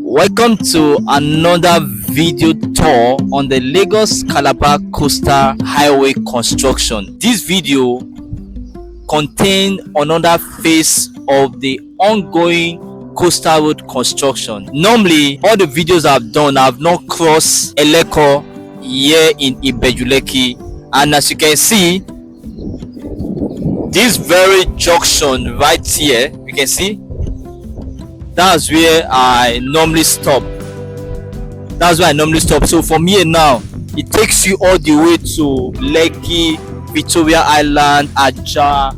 Welcome to another video tour on the Lagos-Calabar Coastal Highway construction. This video contains another phase of the ongoing coastal road construction. Normally, all the videos I've done, I've not crossed Eleko here in Lekki, and as you can see, this very junction right here, you can see, that's where I normally stop. So from here now, it takes you all the way to Lekki, Victoria Island, Aja,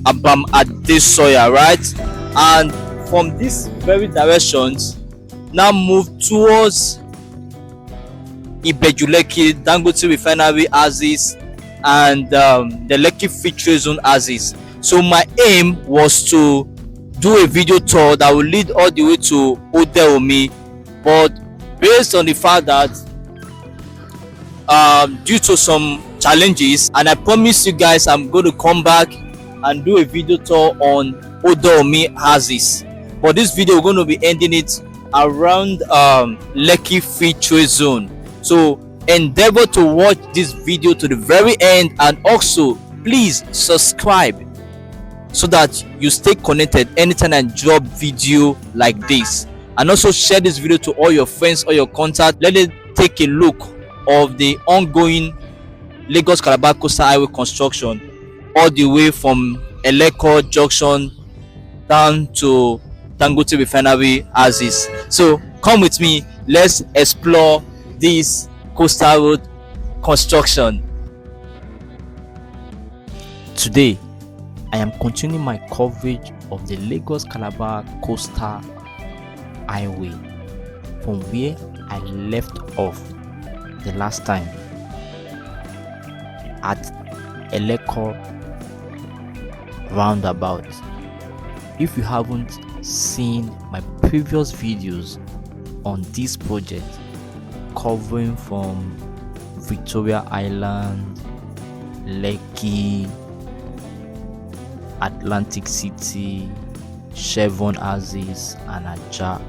Abam Adesoya, right? And from these very directions, now move towards Lekki, Dangote Refinery axis, and the Lekki Free Trade Zone axis. So my aim was to do a video tour that will lead all the way to Odeomi, but based on the fact that due to some challenges, and I promise you guys I'm going to come back and do a video tour on Odeomi axis, but this video we're going to be ending it around Lekki Free Trade Zone. So endeavor to watch this video to the very end, and also please subscribe so that you stay connected anytime I drop video like this, and also share this video to all your friends or your contacts. Let them take a look of the ongoing Lagos-Calabar Coastal Highway construction all the way from Eleko Junction down to Dangote Refinery axis. So come with me, let's explore this coastal road construction. Today I am continuing my coverage of the Lagos-Calabar Coastal Highway from where I left off the last time at Eleko roundabout. If you haven't seen my previous videos on this project covering from Victoria Island, Lekki, Atlantic City, Chevron axis, and Aja,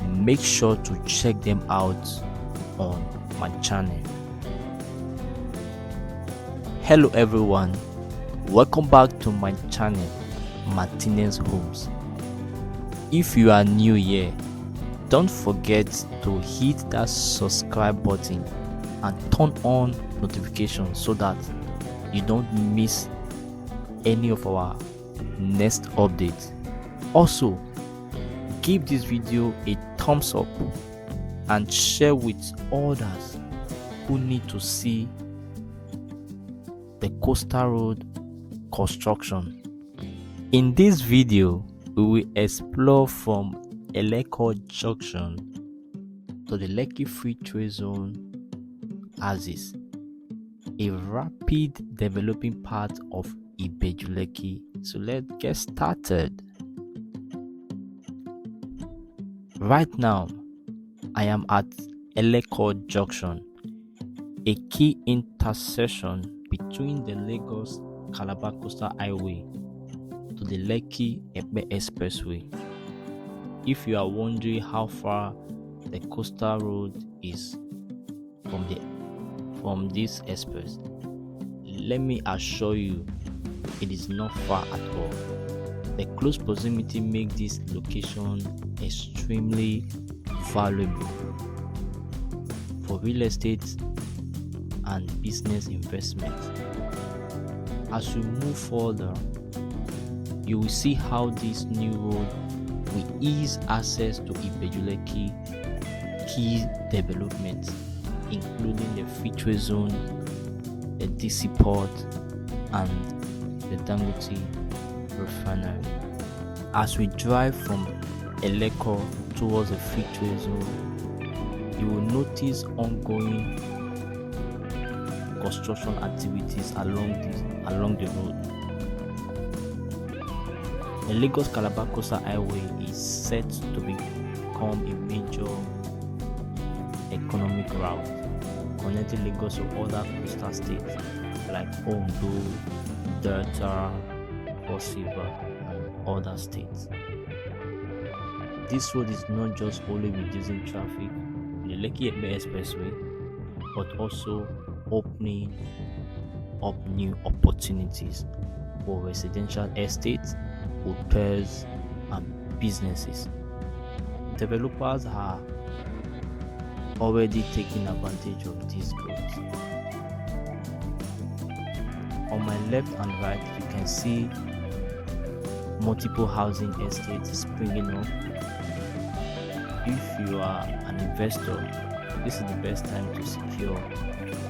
make sure to check them out on my channel. Hello everyone, welcome back to my channel, Martinez Homes. If you are new here, don't forget to hit that subscribe button and turn on notifications so that you don't miss any of our next updates. Also, give this video a thumbs up and share with others who need to see the coastal road construction. In this video, we will explore from Eleko Junction to the Lekki Free Trade Zone axis, a rapid developing part of Lekki. So let's get started. Right now, I am at Eleko Junction, a key intersection between the Lagos-Calabar Coastal Highway to the Lekki-Epe Expressway. If you are wondering how far the coastal road is from this express, let me assure you it is not far at all. The close proximity makes this location extremely valuable for real estate and business investment. As we move further, you will see how this new road will ease access to Lekki key developments, including the Free Trade Zone, the DC Port, and the Dangote Refinery. As we drive from Eleko towards the Free Trade Zone, you will notice ongoing construction activities along the road. The Lagos-Calabar Coastal Highway is set to become a major economic route connecting Lagos to other coastal states like Ondo, Delta, Cross River, and other states. This road is not just only reducing traffic in the Lekki-Epe Expressway, but also opening up new opportunities for residential estates, hotels, and businesses. Developers are already taking advantage of this growth. On my left and right, you can see multiple housing estates springing up. If you are an investor, this is the best time to secure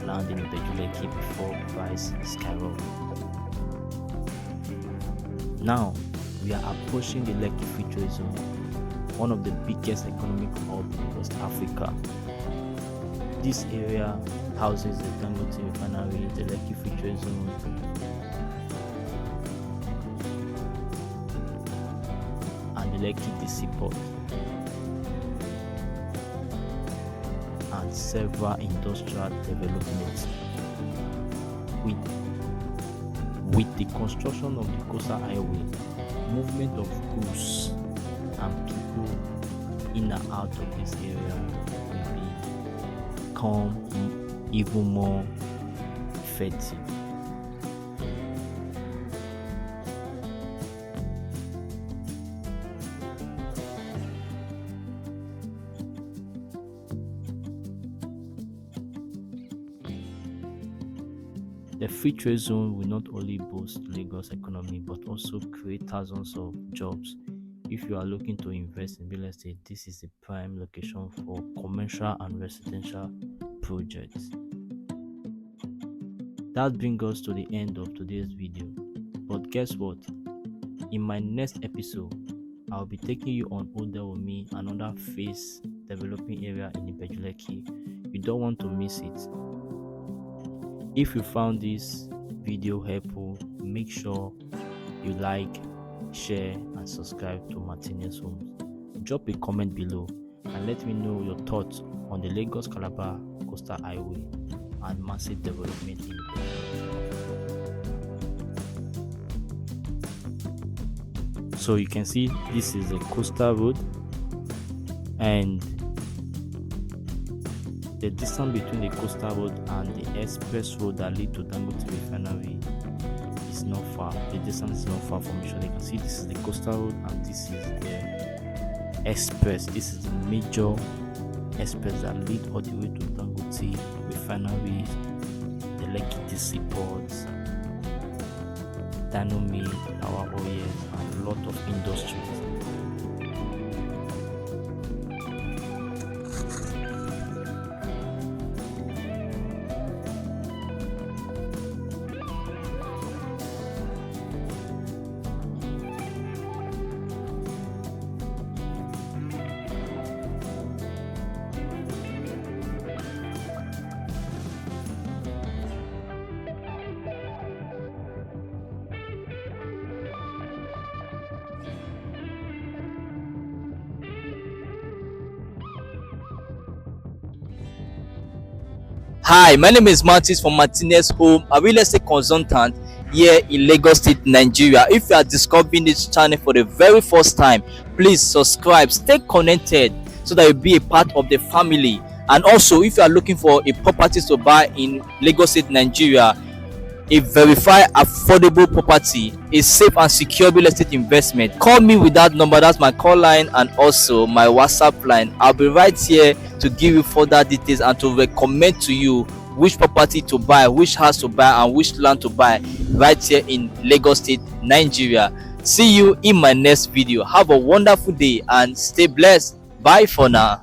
land in Lekki before price skyrocket. Now, we are approaching the Lekki Free Trade Zone, one of the biggest economic hubs in West Africa. This area houses the Dangote refinery, the Lekki Free Trade Zone, and the Lekki Port, and several industrial developments. With the construction of the Coastal Highway, movement of goods and people in and out of this area will become even more effective. The Free Trade Zone will not only boost Lagos' economy but also create thousands of jobs. If you are looking to invest in real estate, this is the prime location for commercial and residential projects. That brings us to the end of today's video. But guess what? In my next episode, I'll be taking you on Odeomi, another phase developing area in Lekki. You don't want to miss it. If you found this video helpful, make sure you like, share, and subscribe to Martinez Homes. Drop a comment below and let me know your thoughts on the Lagos-Calabar Coastal Highway and massive development in it. So you can see this is a coastal road, and the distance between the coastal road and the express road that lead to Dangote refinery is not far. The distance is not far from each other. You can see this is the coastal road and this is the express. This is the major express that lead all the way to Dangote refinery, the Lekki ports, Odeomi, our oils, and a lot of industries. Hi, my name is Martinez from Martinez Home, a real estate consultant here in Lagos State, Nigeria. If you are discovering this channel for the very first time, please subscribe, stay connected so that you'll be a part of the family. And also, if you are looking for a property to buy in Lagos State, Nigeria, a verified affordable property, a safe and secure real estate investment, call me with that number. That's my call line and also my WhatsApp line. I'll be right here to give you further details and to recommend to you which property to buy, which house to buy, and which land to buy right here in Lagos State, Nigeria. See you in my next video. Have a wonderful day and stay blessed. Bye for now.